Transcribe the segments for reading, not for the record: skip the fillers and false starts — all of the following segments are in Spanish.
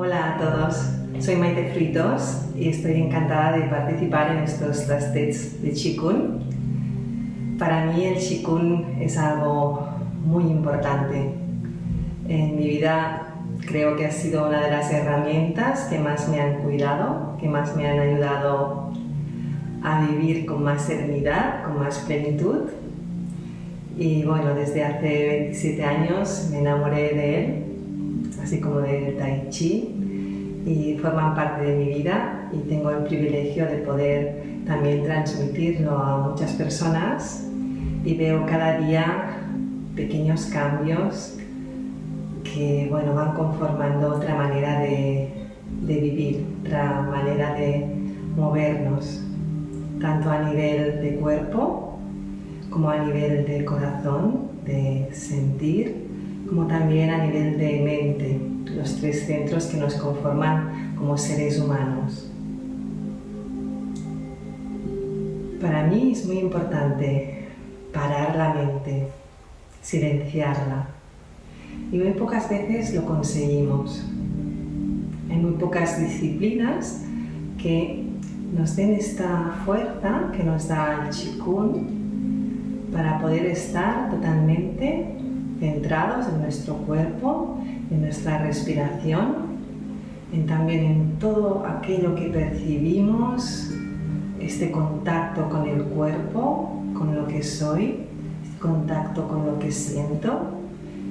Hola a todos, soy Maite Fruitos y estoy encantada de participar en estos tasks de Qigong. Para mí el Qigong es algo muy importante. En mi vida creo que ha sido una de las herramientas que más me han cuidado, que más me han ayudado a vivir con más serenidad, con más plenitud. Y bueno, desde hace 27 años me enamoré de él, así como del Tai Chi, y forman parte de mi vida y tengo el privilegio de poder también transmitirlo a muchas personas y veo cada día pequeños cambios que bueno, van conformando otra manera de vivir, otra manera de movernos, tanto a nivel de cuerpo como a nivel de corazón, de sentir, como también a nivel de mente, los tres centros que nos conforman como seres humanos. Para mí es muy importante parar la mente, silenciarla, y muy pocas veces lo conseguimos. Hay muy pocas disciplinas que nos den esta fuerza que nos da el Qigong para poder estar totalmente centrados en nuestro cuerpo, en nuestra respiración, también en todo aquello que percibimos, este contacto con el cuerpo, con lo que soy, este contacto con lo que siento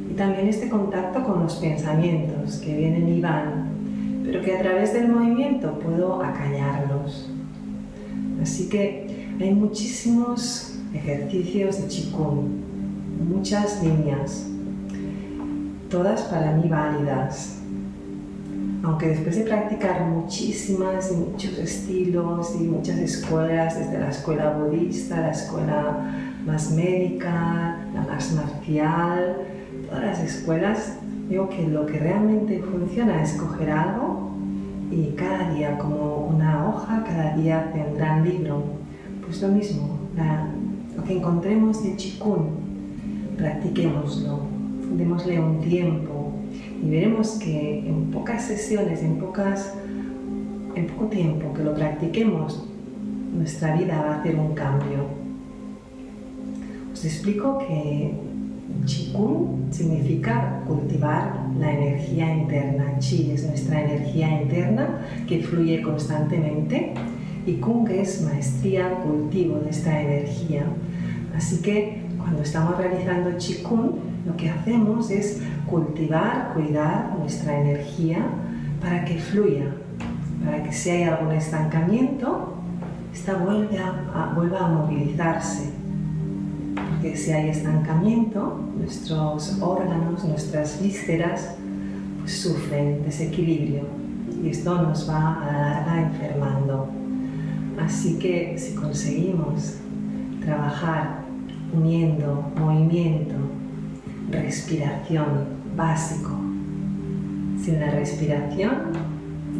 y también este contacto con los pensamientos que vienen y van, pero que a través del movimiento puedo acallarlos. Así que hay muchísimos ejercicios de Qigong, muchas líneas, todas para mí válidas. Aunque después de practicar muchísimas y muchos estilos y muchas escuelas, desde la escuela budista, la escuela más médica, la más marcial, todas las escuelas, veo que lo que realmente funciona es coger algo y cada día, como una hoja, cada día tendrá un libro. Pues lo mismo, lo que encontremos de Qigong, practiquémoslo, démosle un tiempo y veremos que en pocas sesiones, en poco tiempo que lo practiquemos, nuestra vida va a hacer un cambio. Os explico que Qigong significa cultivar la energía interna. Qi es nuestra energía interna que fluye constantemente y Kung es maestría, cultivo de esta energía. Así que cuando estamos realizando Qigong, lo que hacemos es cultivar, cuidar nuestra energía para que fluya, para que si hay algún estancamiento, esta vuelva a movilizarse. Porque si hay estancamiento, nuestros órganos, nuestras vísceras, pues sufren desequilibrio y esto nos va a la larga enfermando. Así que si conseguimos trabajar uniendo movimiento, respiración básico, sin la respiración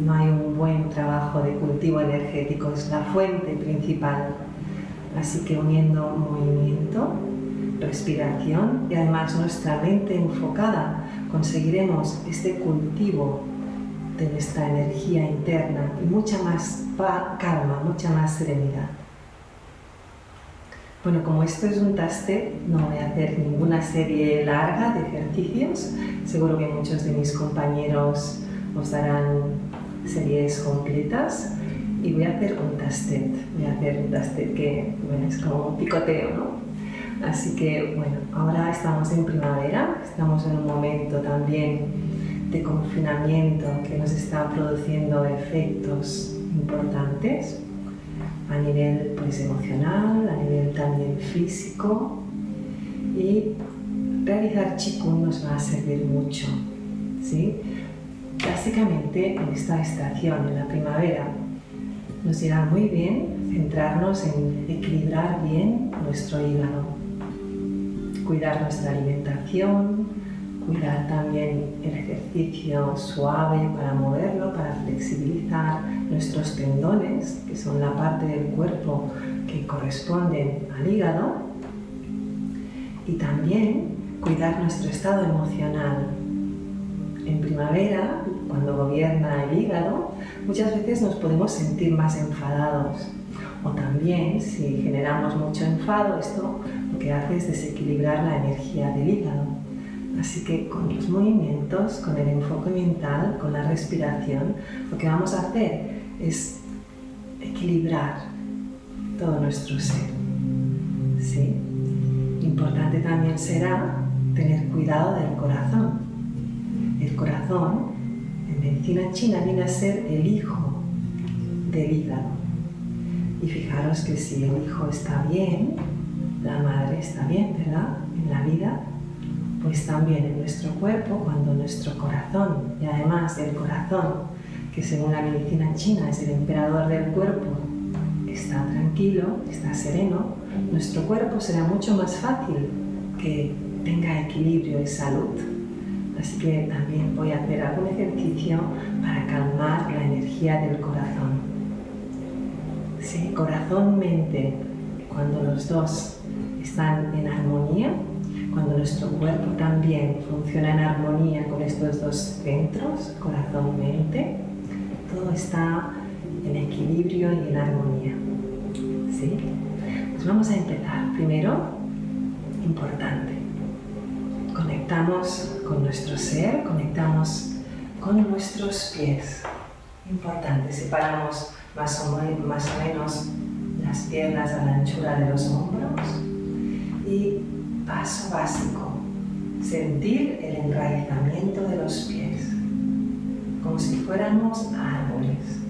no hay un buen trabajo de cultivo energético, es la fuente principal. Así que uniendo movimiento, respiración y además nuestra mente enfocada, conseguiremos este cultivo de nuestra energía interna y mucha más calma, mucha más serenidad. Bueno, como esto es un taste, no voy a hacer ninguna serie larga de ejercicios. Seguro que muchos de mis compañeros os darán series completas. Y voy a hacer un tastet. Voy a hacer un tastet que bueno, es como un picoteo, ¿no? Así que bueno, ahora estamos en primavera, estamos en un momento también de confinamiento que nos está produciendo efectos importantes a nivel pues, emocional, a nivel también físico, y realizar Qigong nos va a servir mucho, ¿sí? Básicamente en esta estación, en la primavera, nos irá muy bien centrarnos en equilibrar bien nuestro hígado, cuidar nuestra alimentación, cuidar también el ejercicio suave para moverlo, para flexibilizar nuestros tendones, que son la parte del cuerpo que corresponden al hígado, y también cuidar nuestro estado emocional. En primavera cuando gobierna el hígado, muchas veces nos podemos sentir más enfadados. O también, si generamos mucho enfado, esto lo que hace es desequilibrar la energía del hígado. Así que con los movimientos, con el enfoque mental, con la respiración, lo que vamos a hacer es equilibrar todo nuestro ser. ¿Sí? Importante también será tener cuidado del corazón. El corazón, en medicina china, viene a ser el hijo del hígado. Y fijaros que si el hijo está bien, la madre está bien, ¿verdad? En la vida, pues también en nuestro cuerpo, cuando nuestro corazón, y además el corazón, que según la medicina china es el emperador del cuerpo, está tranquilo, está sereno, nuestro cuerpo será mucho más fácil que tenga equilibrio y salud. Así que también voy a hacer algún ejercicio para calmar la energía del corazón. Sí, corazón-mente, cuando los dos están en armonía, cuando nuestro cuerpo también funciona en armonía con estos dos centros, corazón-mente, todo está en equilibrio y en armonía. ¿Sí? Pues vamos a empezar. Primero, importante, conectamos con nuestro ser, conectamos con nuestros pies. Importante, separamos más o menos las piernas a la anchura de los hombros y paso básico, sentir el enraizamiento de los pies, como si fuéramos árboles.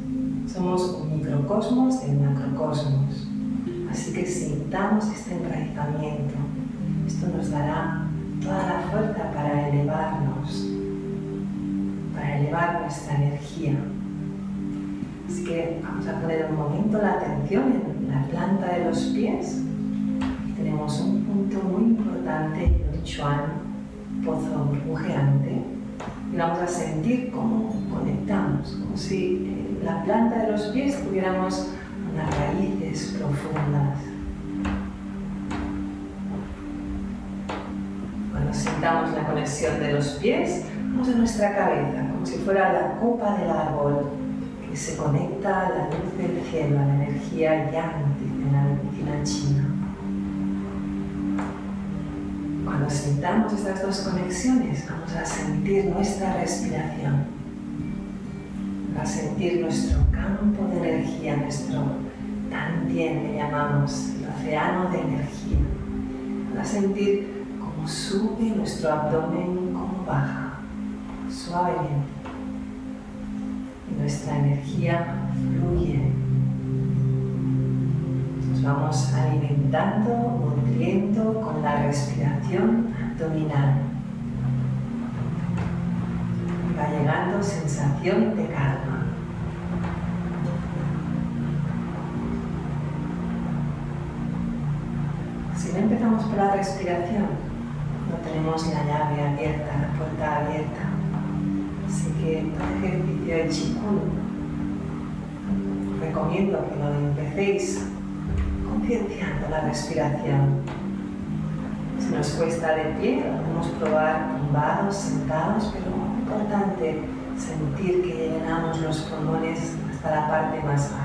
Somos un microcosmos del macrocosmos, así que sintamos este enraizamiento. Esto nos dará toda la fuerza para elevarnos, para elevar nuestra energía. Así que vamos a poner un momento la atención en la planta de los pies. Tenemos un punto muy importante, el Chuan, pozo burbujeante, y vamos a sentir cómo conectamos, como si en la planta de los pies tuviéramos unas raíces profundas. Cuando sintamos la conexión de los pies, vamos a nuestra cabeza, como si fuera la copa del árbol, que se conecta a la luz del cielo, a la energía yang, dice la medicina china. Cuando sintamos estas dos conexiones, vamos a sentir nuestra respiración, a sentir nuestro campo de energía, nuestro tantien que llamamos, el océano de energía. A sentir cómo sube nuestro abdomen, cómo baja, suavemente. Y nuestra energía fluye. Nos vamos alimentando, nutriendo con la respiración abdominal. Y va llegando sensación de calma. Si no empezamos por la respiración, no tenemos la llave abierta, la puerta abierta. Así que todo ejercicio de Qigong recomiendo que lo empecéis concienciando la respiración. Si nos cuesta de pie, podemos probar tumbados, sentados, pero es importante sentir que llenamos los pulmones hasta la parte más baja.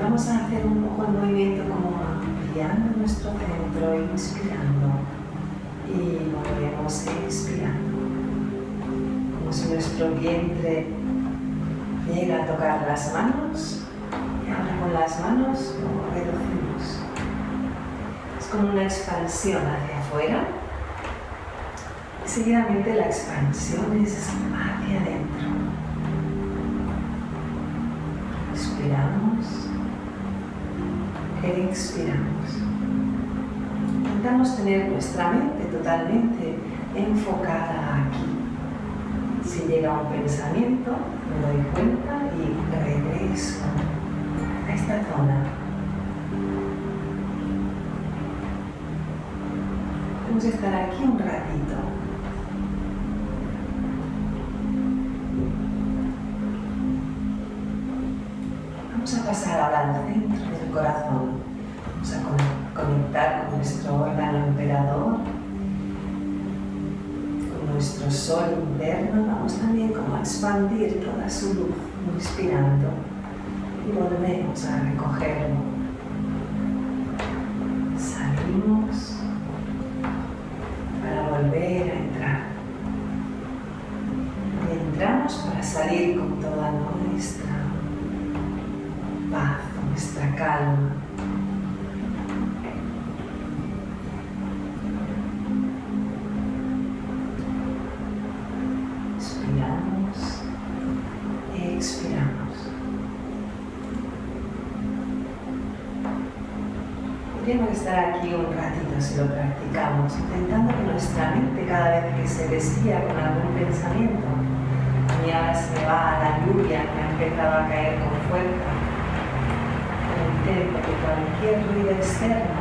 Vamos a hacer un poco el movimiento como ampliando nuestro centro, inspirando y volvemos expirando, como si nuestro vientre llega a tocar las manos y ahora con las manos lo reducimos. Es como una expansión hacia afuera y seguidamente la expansión es hacia adentro. Inspiramos. Expiramos. Intentamos tener nuestra mente totalmente enfocada aquí. Si llega un pensamiento, me doy cuenta y regreso a esta zona. Vamos a estar aquí un ratito. Vamos a pasar ahora al centro del corazón. Vamos a conectar con nuestro órgano emperador, con nuestro sol interno, vamos también como a expandir toda su luz, inspirando, y volvemos a recogerlo. Salimos para volver a entrar. Y entramos para salir con toda nuestra paz, nuestra calma. Inspiramos, expiramos. Podríamos estar aquí un ratito si lo practicamos, intentando que nuestra mente cada vez que se desvía con algún pensamiento, a mí ahora se me va la lluvia que ha empezado a caer con fuerza, intento que cualquier ruido externo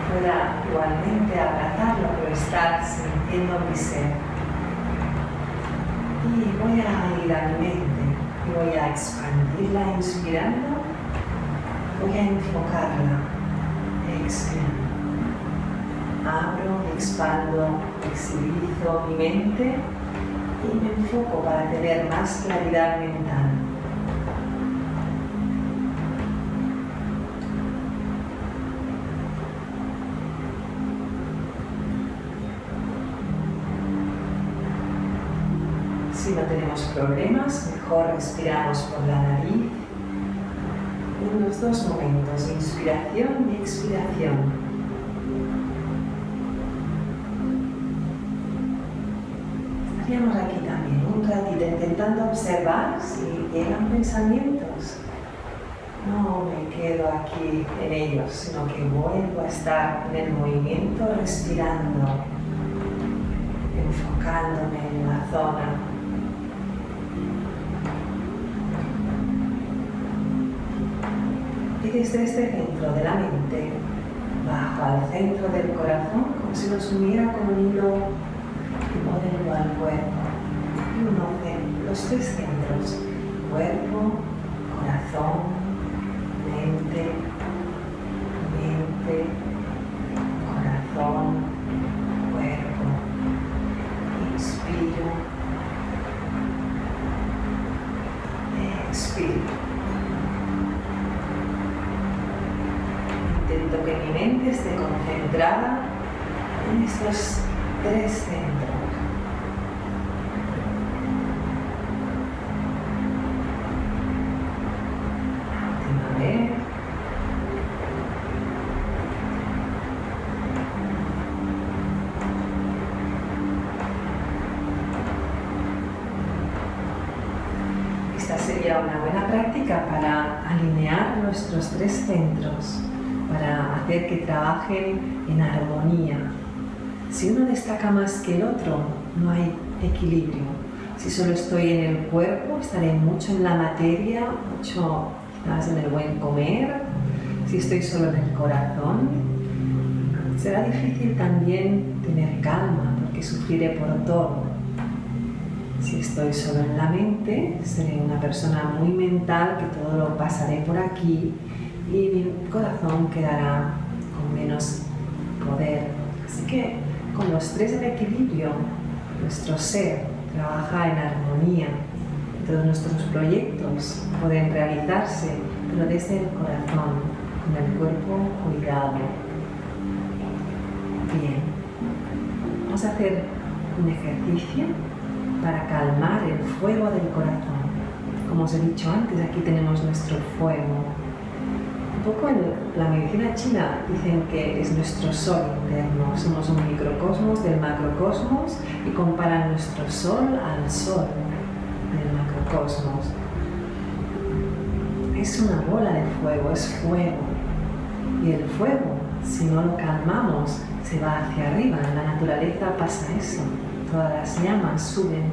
pueda igualmente abrazar lo que está sintiendo mi ser. Y voy a ir a mi mente y voy a expandirla inspirando. Voy a enfocarla, expirando. Abro, expando, flexibilizo mi mente y me enfoco para tener más claridad mental. Si no tenemos problemas, mejor respiramos por la nariz. En los dos momentos, inspiración y expiración. Estaríamos aquí también un ratito intentando observar si llegan pensamientos. No me quedo aquí en ellos, sino que vuelvo a estar en el movimiento, respirando, enfocándome en la zona. Y desde este centro de la mente, bajo al centro del corazón, como si nos uniera con un hilo, y vuelvo al cuerpo. Y uno de los tres centros: cuerpo, corazón, mente, corazón, cuerpo. Inspiro, expiro. Intento que mi mente esté concentrada en estos tres centros. Última vez. Esta sería una buena práctica para alinear nuestros tres centros, para hacer que trabajen en armonía. Si uno destaca más que el otro, no hay equilibrio. Si solo estoy en el cuerpo, estaré mucho en la materia, mucho quizás en el buen comer. Si estoy solo en el corazón, será difícil también tener calma, porque sufriré por todo. Si estoy solo en la mente, seré una persona muy mental, que todo lo pasaré por aquí, y mi corazón quedará con menos poder. Así que con los tres en equilibrio, nuestro ser trabaja en armonía. Todos nuestros proyectos pueden realizarse, pero desde el corazón, con el cuerpo cuidado. Bien, vamos a hacer un ejercicio para calmar el fuego del corazón. Como os he dicho antes, aquí tenemos nuestro fuego. Un poco en la medicina china dicen que es nuestro sol interno. Somos un microcosmos del macrocosmos y comparan nuestro sol al sol del macrocosmos. Es una bola de fuego, es fuego. Y el fuego, si no lo calmamos, se va hacia arriba. En la naturaleza pasa eso. Todas las llamas suben.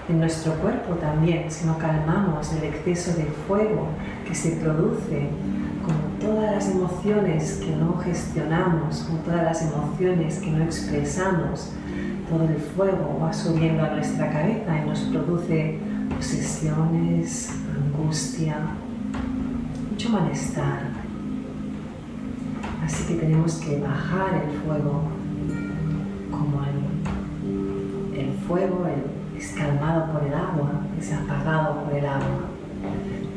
En nuestro cuerpo también, si no calmamos el exceso de fuego que se produce con todas las emociones que no gestionamos, con todas las emociones que no expresamos, todo el fuego va subiendo a nuestra cabeza y nos produce obsesiones, angustia, mucho malestar. Así que tenemos que bajar el fuego como fuego es calmado por el agua, es apagado por el agua.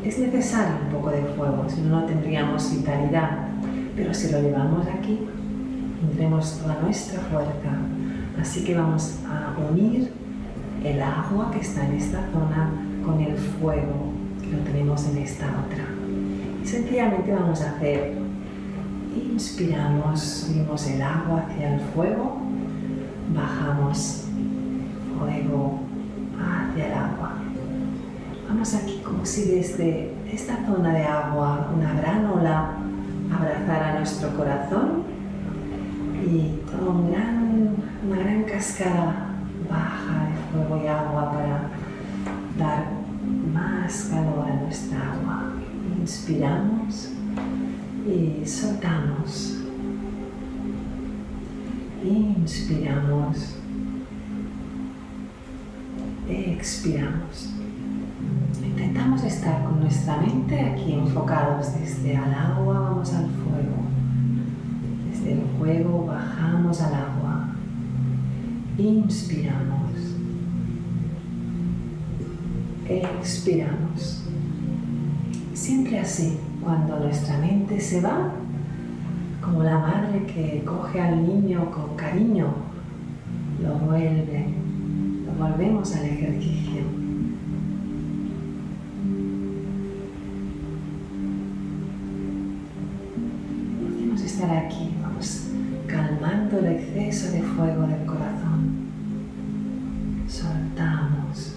Es necesario un poco de fuego, si no, no tendríamos vitalidad. Pero si lo llevamos aquí, tendremos toda nuestra fuerza. Así que vamos a unir el agua que está en esta zona con el fuego que lo tenemos en esta otra. Y sencillamente vamos a hacer, inspiramos, subimos el agua hacia el fuego, bajamos fuego hacia el agua. Vamos aquí como si desde esta zona de agua, una gran ola, abrazara nuestro corazón y toda una gran cascada baja de fuego y agua para dar más calor a nuestra agua. Inspiramos y soltamos. Inspiramos. Expiramos. Intentamos estar con nuestra mente aquí enfocados desde el agua, vamos al fuego. Desde el fuego bajamos al agua. Inspiramos. Expiramos. Siempre así, cuando nuestra mente se va, como la madre que coge al niño con cariño, lo volvemos al ejercicio. Podemos estar aquí, vamos calmando el exceso de fuego del corazón. Soltamos.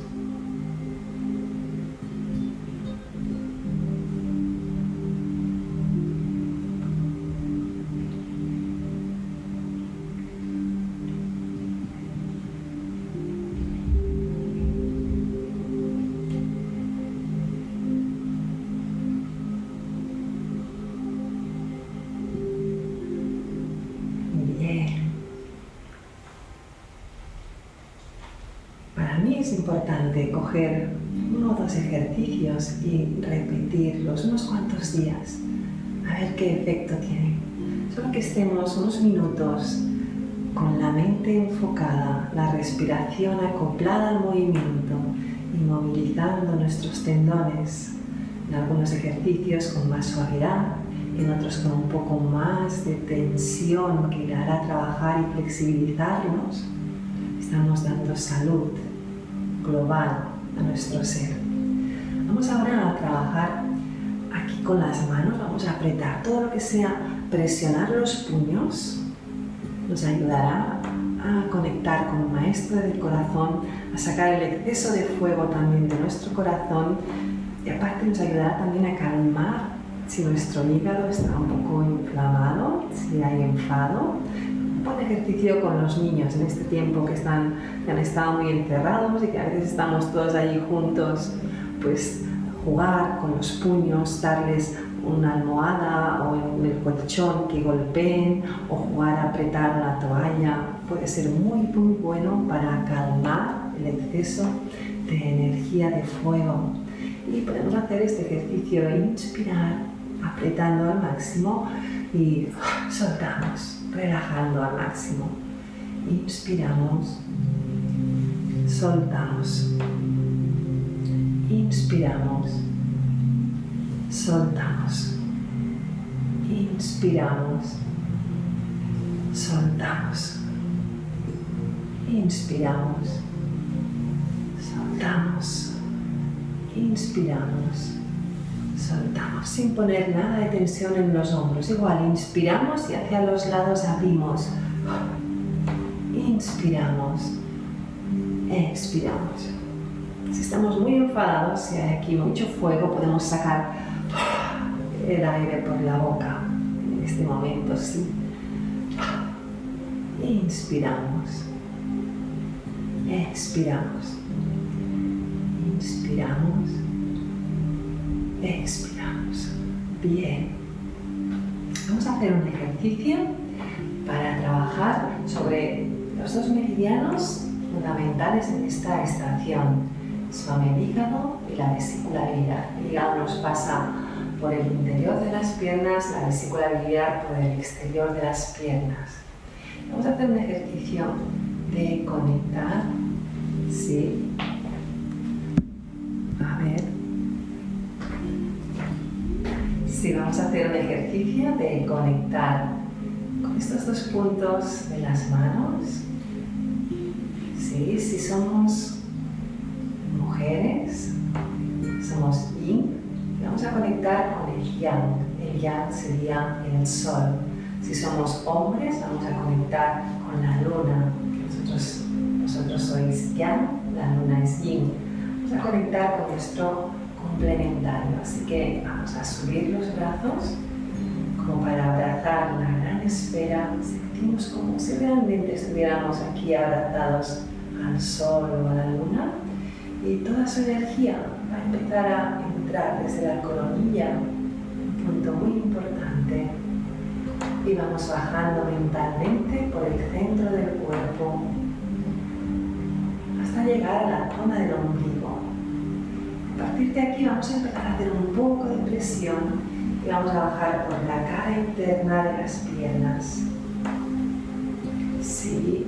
Es importante coger 1 o 2 ejercicios y repetirlos unos cuantos días, a ver qué efecto tienen. Solo que estemos unos minutos con la mente enfocada, la respiración acoplada al movimiento y movilizando nuestros tendones, en algunos ejercicios con más suavidad, en otros con un poco más de tensión que hará trabajar y flexibilizarnos. Estamos dando salud global a nuestro ser. Vamos ahora a trabajar aquí con las manos, vamos a apretar todo lo que sea presionar los puños, nos ayudará a conectar con el maestro del corazón, a sacar el exceso de fuego también de nuestro corazón y aparte nos ayudará también a calmar si nuestro hígado está un poco inflamado, si hay enfado. Un ejercicio con los niños en este tiempo que han estado muy encerrados y que a veces estamos todos allí juntos, pues jugar con los puños, darles una almohada o en el colchón que golpeen o jugar a apretar la toalla puede ser muy bueno para calmar el exceso de energía de fuego. Y podemos hacer este ejercicio de inspirar apretando al máximo y soltamos, relajando al máximo. Inspiramos, soltamos. Inspiramos, soltamos. Inspiramos, soltamos. Inspiramos, soltamos. Inspiramos, soltamos, sin poner nada de tensión en los hombros. Igual, inspiramos y hacia los lados abrimos. Inspiramos, expiramos. Si estamos muy enfadados, si hay aquí mucho fuego, podemos sacar el aire por la boca. En este momento, sí. Inspiramos, expiramos. Inspiramos, expiramos. Bien. Vamos a hacer un ejercicio para trabajar sobre los 2 meridianos fundamentales en esta estación. Son el hígado y la vesícula biliar. El hígado nos pasa por el interior de las piernas, la vesícula biliar por el exterior de las piernas. Vamos a hacer un ejercicio de conectar Sí. A ver. Sí, vamos a hacer un ejercicio de conectar con estos dos puntos de las manos. Sí, si somos mujeres, somos yin, vamos a conectar con el yang. El yang sería el sol. Si somos hombres, vamos a conectar con la luna. Vosotros sois yang, la luna es yin. Vamos a conectar con nuestro complementario. Así que vamos a subir los brazos como para abrazar la gran esfera. Sentimos como si realmente estuviéramos aquí abrazados al sol o a la luna. Y toda su energía va a empezar a entrar desde la coronilla, un punto muy importante. Y vamos bajando mentalmente por el centro del cuerpo hasta llegar a la zona del ombligo. A partir de aquí vamos a empezar a hacer un poco de presión y vamos a bajar por la cara interna de las piernas. Sí.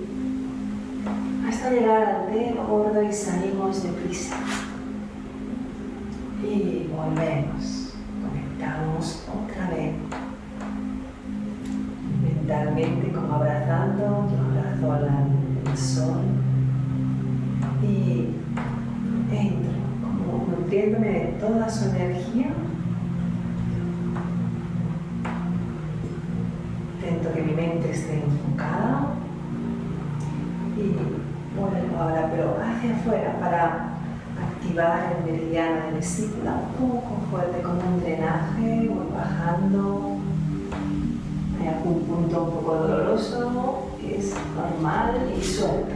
Hasta llegar al dedo gordo y salimos deprisa. Y volvemos. Conectamos otra vez. Mentalmente como abrazando, yo abrazo el sol. Y entro como nutriéndome de toda su energía. Intento que mi mente esté enfocada. Y vuelvo ahora, pero hacia afuera para activar el meridiano de vesícula un poco fuerte con un drenaje, voy bajando. Hay algún punto un poco doloroso, es normal y suelto.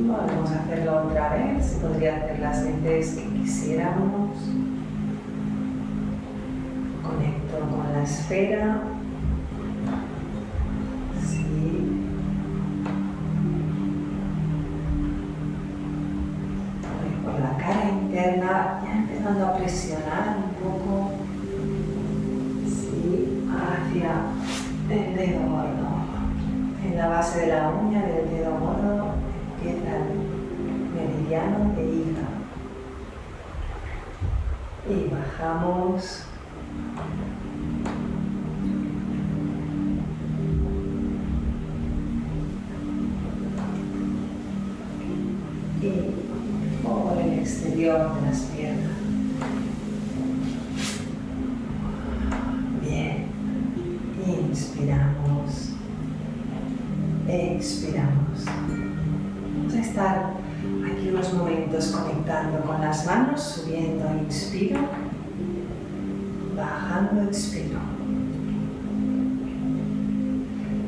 Volvemos a hacerlo otra vez, se podría hacer las veces que quisiéramos. Conecto con la esfera. Ya empezando a presionar un poco, sí, hacia el dedo gordo. En la base de la uña del dedo gordo empieza el meridiano de hígado. Y bajamos. Y por el exterior de las piernas. Bien. Inspiramos. Expiramos. Vamos a estar aquí unos momentos conectando con las manos, subiendo, inspiro, bajando, expiro.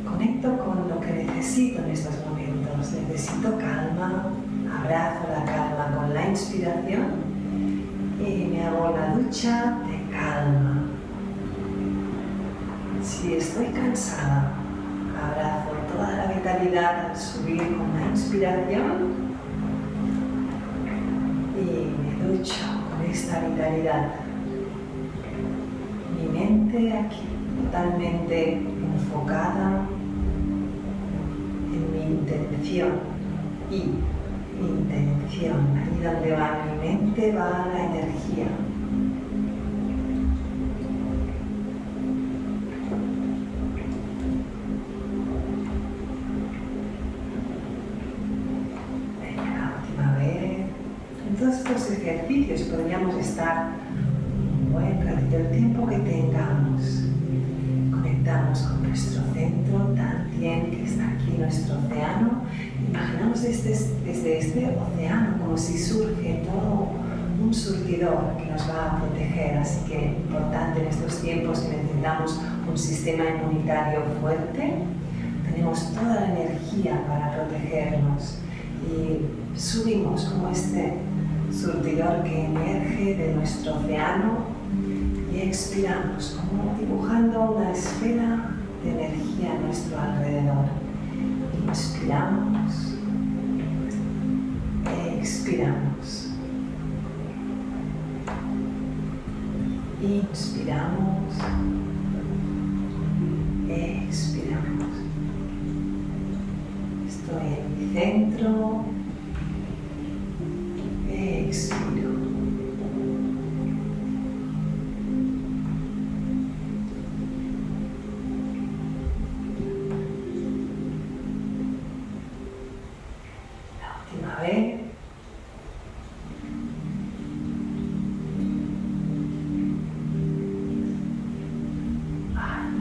Conecto con lo que necesito en estos momentos. Necesito calma. Abrazo la calma con la inspiración y me hago la ducha de calma. Si estoy cansada, abrazo toda la vitalidad al subir con la inspiración y me ducho con esta vitalidad. Mi mente aquí totalmente enfocada en mi intención y intención, ahí donde va mi mente va la energía. Venga, la última vez. En todos estos ejercicios podríamos estar un buen ratito, el tiempo que tengamos. Conectamos con nuestro centro, Tantien, que está aquí nuestro océano. Imaginamos desde este océano como si surge todo un surtidor que nos va a proteger, así que importante en estos tiempos que necesitamos un sistema inmunitario fuerte, tenemos toda la energía para protegernos y subimos como este surtidor que emerge de nuestro océano y expiramos como dibujando una esfera de energía a nuestro alrededor. Inspiramos, expiramos, inspiramos, expiramos. Estoy en mi centro,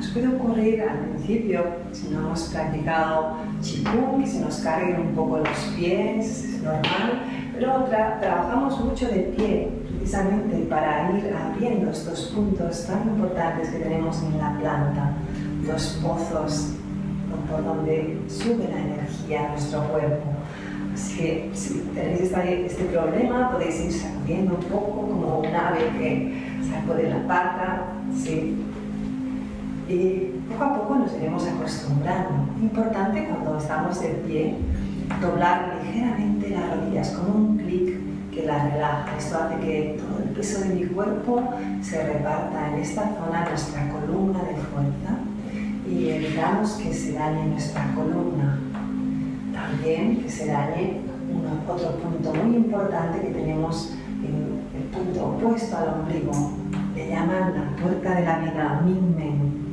nos puede ocurrir al principio, si no hemos practicado Qigong, que se nos carguen un poco los pies, es normal, pero trabajamos mucho de pie, precisamente para ir abriendo estos puntos tan importantes que tenemos en la planta, los pozos por donde sube la energía a nuestro cuerpo. Así que si tenéis este problema, podéis ir sacudiendo un poco como un ave que sacude la pata, ¿sí? Y poco a poco nos iremos acostumbrando. Importante cuando estamos de pie, doblar ligeramente las rodillas con un clic que las relaja. Esto hace que todo el peso de mi cuerpo se reparta en esta zona, nuestra columna de fuerza, y evitamos que se dañe nuestra columna. También que se dañe otro punto muy importante que tenemos en el punto opuesto al ombligo. Le llaman la puerta de la vida, Ming Men.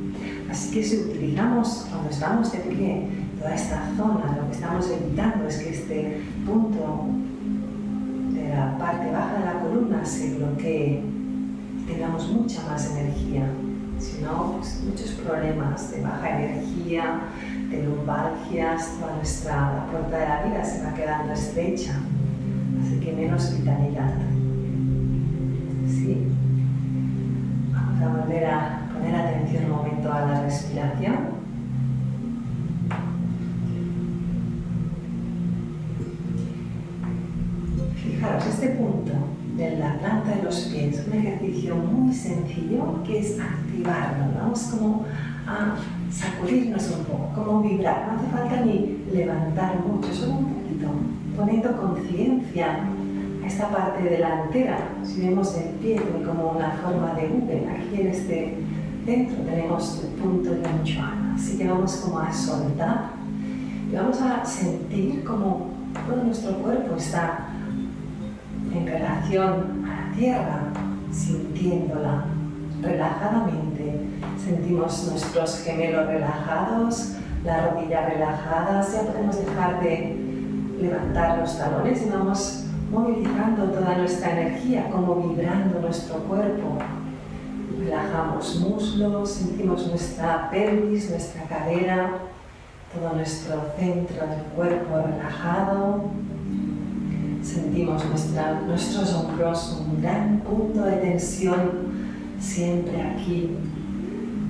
Así que si utilizamos, cuando estamos de pie, toda esta zona, lo que estamos evitando es que este punto de la parte baja de la columna se bloquee, tengamos mucha más energía. Si no, pues, muchos problemas de baja energía, de lumbalgias, la puerta de la vida se va quedando estrecha, así que menos vitalidad. ¿Sí? Vamos a volver a poner atención un momento a la respiración. Fijaros, este punto de la planta de los pies, un ejercicio muy sencillo que es activarlo. Vamos como a sacudirnos un poco, como vibrar. No hace falta ni levantar mucho, solo un poquito, poniendo conciencia a esta parte delantera. Si vemos el pie tiene como una forma de V, aquí en este centro tenemos el punto de Yuan. Así que vamos como a soltar y vamos a sentir como todo nuestro cuerpo está en relación a la tierra, sintiéndola relajadamente. Sentimos nuestros gemelos relajados, las rodillas relajadas, ya podemos dejar de levantar los talones y vamos movilizando toda nuestra energía, como vibrando nuestro cuerpo. Relajamos muslos, sentimos nuestra pelvis, nuestra cadera, todo nuestro centro del cuerpo relajado. Sentimos nuestros hombros, un gran punto de tensión siempre aquí.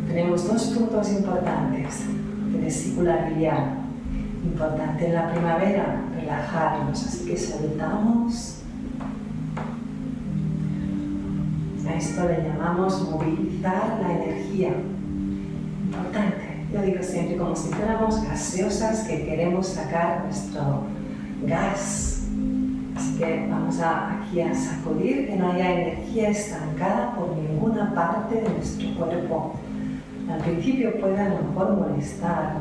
Tenemos dos puntos importantes de vesícula biliar. Importante en la primavera relajarnos, así que soltamos. A esto le llamamos movilizar la energía. Importante, yo digo siempre como si fuéramos gaseosas que queremos sacar nuestro gas. Así que vamos aquí a sacudir que no haya energía estancada por ninguna parte de nuestro cuerpo. Al principio puede a lo mejor molestar,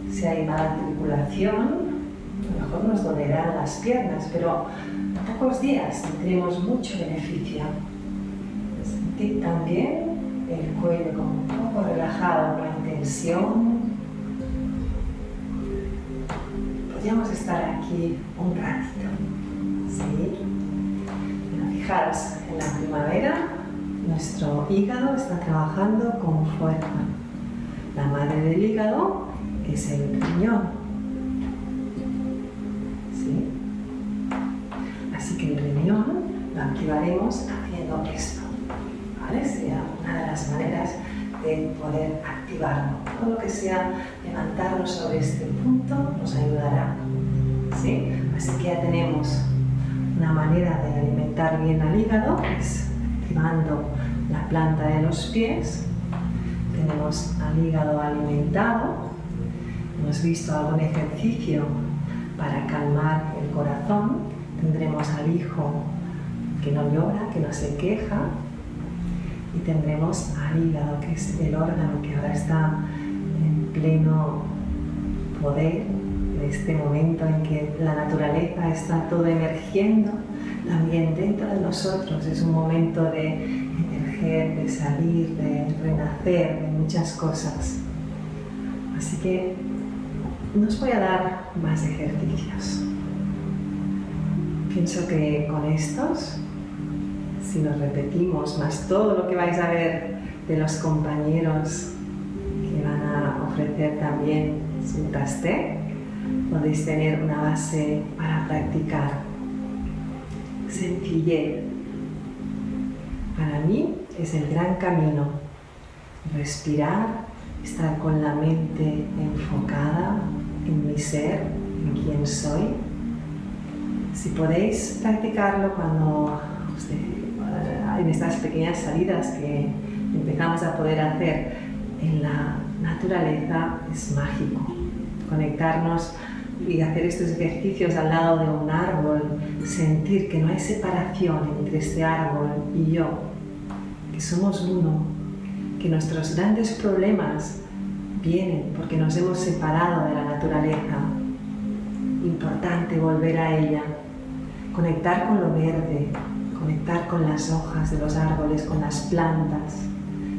si hay mala circulación, a lo mejor nos dolerán las piernas, pero en pocos días tendremos mucho beneficio. Sentir también el cuello como un poco relajado, no hay tensión. Podríamos estar aquí un ratito. ¿Sí? Bueno, fijaros, en la primavera nuestro hígado está trabajando con fuerza. La madre del hígado es el riñón. ¿Sí? Así que el riñón lo activaremos haciendo esto. ¿Vale? Sería una de las maneras de poder activarlo. Todo lo que sea levantarnos sobre este punto nos ayudará. ¿Sí? Así que ya tenemos una manera de alimentar bien al hígado, es activando la planta de los pies. Tenemos al hígado alimentado. Hemos visto algún ejercicio para calmar el corazón. Tendremos al hijo que no llora, que no se queja. Y tendremos al hígado, que es el órgano que ahora está en pleno poder. En este momento en que la naturaleza está todo emergiendo, también dentro de nosotros es un momento de emerger, de salir, de renacer, de muchas cosas. Así que nos voy a dar más ejercicios. Pienso que con estos, si nos repetimos más todo lo que vais a ver de los compañeros ofrecer también su trasté. Podéis tener una base para practicar. Sencillez. Para mí es el gran camino. Respirar, estar con la mente enfocada en mi ser, en quién soy. Si podéis practicarlo cuando en estas pequeñas salidas que empezamos a poder hacer en la naturaleza, es mágico. Conectarnos y hacer estos ejercicios al lado de un árbol, sentir que no hay separación entre este árbol y yo, que somos uno, que nuestros grandes problemas vienen porque nos hemos separado de la naturaleza. Importante volver a ella, conectar con lo verde, conectar con las hojas de los árboles, con las plantas.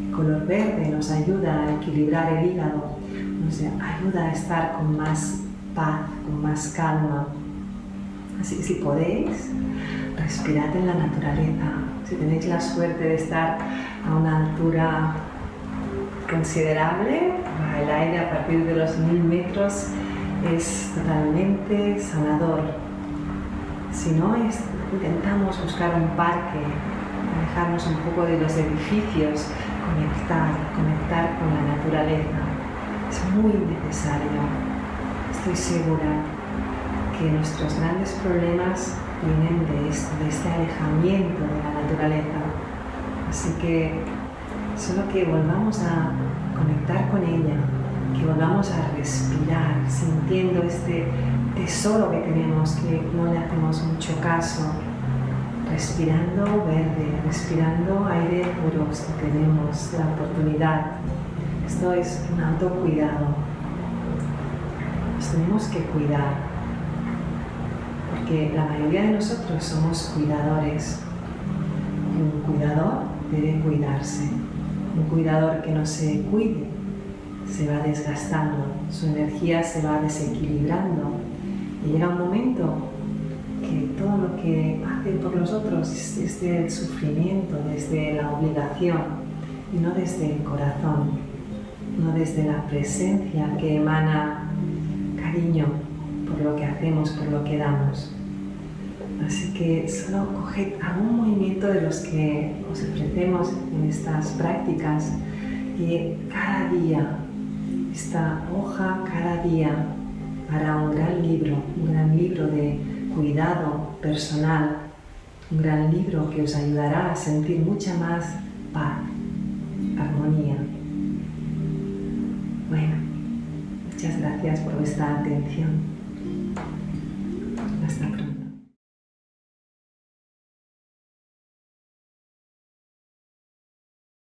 El color verde nos ayuda a equilibrar el hígado, nos ayuda a estar con más paz, con más calma. Así que si podéis, respirad en la naturaleza. Si tenéis la suerte de estar a una altura considerable, el aire a partir de los 1000 metros es totalmente sanador. Si no, intentamos buscar un parque, alejarnos un poco de los edificios, conectar con la naturaleza. Es muy necesario. Estoy segura que nuestros grandes problemas vienen de este alejamiento de la naturaleza. Así que solo que volvamos a conectar con ella, que volvamos a respirar, sintiendo este tesoro que tenemos, que no le hacemos mucho caso, respirando verde, respirando aire puro, si tenemos la oportunidad. Esto es un autocuidado. Nos tenemos que cuidar, porque la mayoría de nosotros somos cuidadores. Y un cuidador debe cuidarse. Un cuidador que no se cuide se va desgastando, su energía se va desequilibrando y llega un momento que todo lo que hace por los otros es desde el sufrimiento, desde la obligación y no desde el corazón, no desde la presencia que emana cariño por lo que hacemos, por lo que damos. Así que solo coged algún movimiento de los que os ofrecemos en estas prácticas y cada día, esta hoja cada día hará un gran libro de cuidado personal, un gran libro que os ayudará a sentir mucha más paz, armonía. Bueno, muchas gracias por vuestra atención. Hasta pronto.